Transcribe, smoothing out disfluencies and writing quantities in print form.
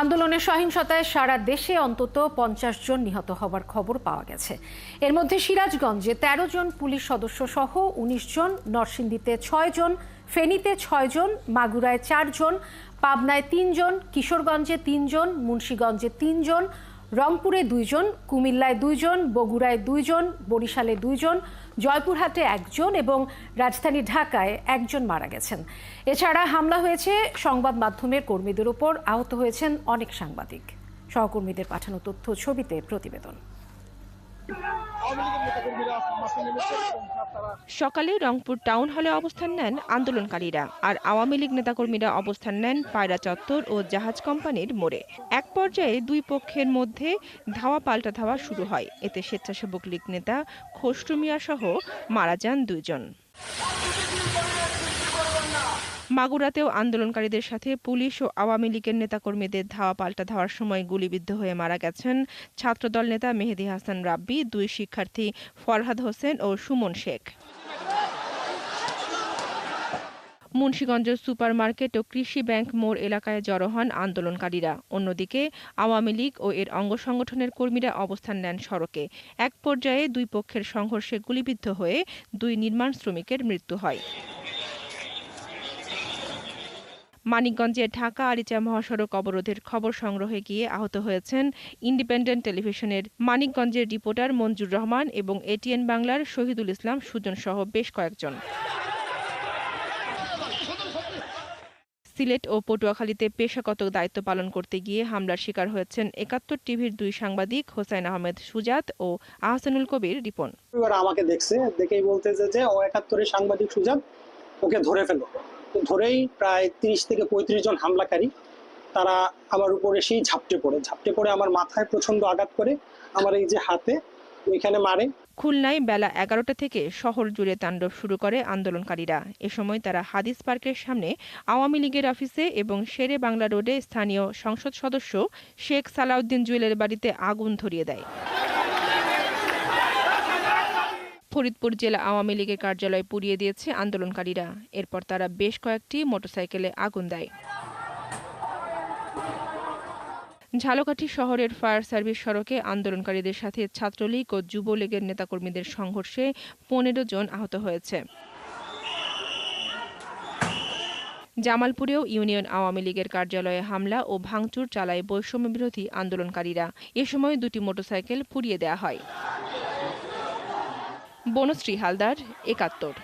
আন্দোলনের সহিংসতায় সারা দেশে অন্তত ৫০ জন নিহত হবার খবর পাওয়া গেছে। এর মধ্যে সিরাজগঞ্জে ১৩ জন পুলিশ সদস্য সহ ১৯ জন, নরসিংদীতে ৬ জন, ফেনীতে ৬ জন, মাগুরায় ৪ জন, পাবনায় ৩ জন, কিশোরগঞ্জে ৩ জন, মুন্সিগঞ্জে ৩ জন, রংপুরে ২ জন, কুমিল্লায় ২ জন, বগুড়ায় ২ জন, বরিশালে ২ জন, জয়পুরহাটে ১ জন এবং রাজধানী ঢাকায় ১ জন মারা গেছেন। এছাড়া হামলা হয়েছে সংবাদ মাধ্যমের কর্মীদের উপর, আহত হয়েছেন অনেক সাংবাদিক। সহকর্মীদের পাঠানো তথ্য ছবিতে প্রতিবেদন। সকালে রংপুর টাউন হলে অবস্থান নেন আন্দোলনকারীরা, আর আওয়ামী লীগ নেতাকর্মীরা অবস্থান নেন পায়রা চত্বর ও জাহাজ কোম্পানির মোড়ে। এক পর্যায়ে দুই পক্ষের মধ্যে ধাওয়া পাল্টা ধাওয়া শুরু হয়। এতে স্বেচ্ছাসেবক লীগ নেতা খসরু মিয়া সহ মারা যান ২ জন। মাগুরাতেও আন্দোলনকারীদের সাথে পুলিশ ও আওয়ামী লীগের নেতাকর্মীদের ধাওয়া পাল্টা ধাওয়ার সময় গুলিবিদ্ধ হয়ে মারা গেছেন ছাত্রদল নেতা মেহেদী হাসান রাব্বি, ২ শিক্ষার্থী ফরহাদ হোসেন ও সুমন শেখ। মুন্সিগঞ্জ সুপার মার্কেট ও কৃষি ব্যাংক মোড় এলাকায় জড়ো হন আন্দোলনকারীরা। অন্যদিকে আওয়ামী লীগ ও এর অঙ্গ সংগঠনের কর্মীরা অবস্থান নেন সড়কে। এক পর্যায়ে দুই পক্ষের সংঘর্ষে গুলিবিদ্ধ হয়ে ২ নির্মাণ শ্রমিকের মৃত্যু হয়। মানিকগঞ্জে ঢাকা আরিচা মহাসড়ক অবরোধের খবর সংগ্রহে গিয়ে আহত হয়েছেন ইন্ডিপেন্ডেন্ট টেলিভিশনের মানিকগঞ্জের রিপোর্টার মঞ্জুর রহমান এবং এটিএন বাংলার শহীদুল ইসলাম সুজন সহ বেশ কয়েকজন। সিলেট ও পটুয়াখালীতে পেশাগত দায়িত্ব পালন করতে গিয়ে হামলার শিকার হয়েছেন ৭১ টিভির ২ সাংবাদিক হোসাইন আহমেদ সুজাত ও আহসানুল কবির রিপন। আমাকে দেখছে, দেখেই বলতেছে যে ও ৭১-এর সাংবাদিক সুজাত, ওকে ধরে ফেলো। ধরেই প্রায় ৩০ থেকে ৩৫ জন হামলাকারী তারা আমার উপরে সেই ঝাপটে পড়ে আমার মাথায় প্রচন্ড আঘাত করে, আমার এই যে হাতে ওইখানে মারে। খুলনায় বেলা ১১টা থেকে শহর জুড়ে তাণ্ডব শুরু করে আন্দোলনকারীরা। এ সময় তারা হাদিস পার্কের সামনে আওয়ামী লীগের অফিসে এবং শেরে বাংলা রোডে স্থানীয় সংসদ সদস্য শেখ সালাউদ্দিন জুয়েলের বাড়িতে আগুন ধরিয়ে দেয়। ফরিদপুর জেলা আওয়ামী লীগের কার্যালয় পুড়িয়ে দিয়েছে আন্দোলনকারীরা। এরপর তারা বেশ কয়েকটি মোটরসাইকেলে আগুন দেয়। ঝালকাঠি শহরের ফায়ার সার্ভিস সড়কে আন্দোলনকারীদের সাথে ছাত্রলীগ ও যুবলীগের নেতাকর্মীদের সংঘর্ষে ১৫ জন আহত হয়েছে। জামালপুরেও ইউনিয়ন আওয়ামী লীগের কার্যালয়ে হামলা ও ভাঙচুর চালায় বৈষম্য বিরোধী আন্দোলনকারীরা। এ সময় ২টি মোটরসাইকেল পুড়িয়ে দেওয়া হয়। বনশ্রী হালদার, ৭১।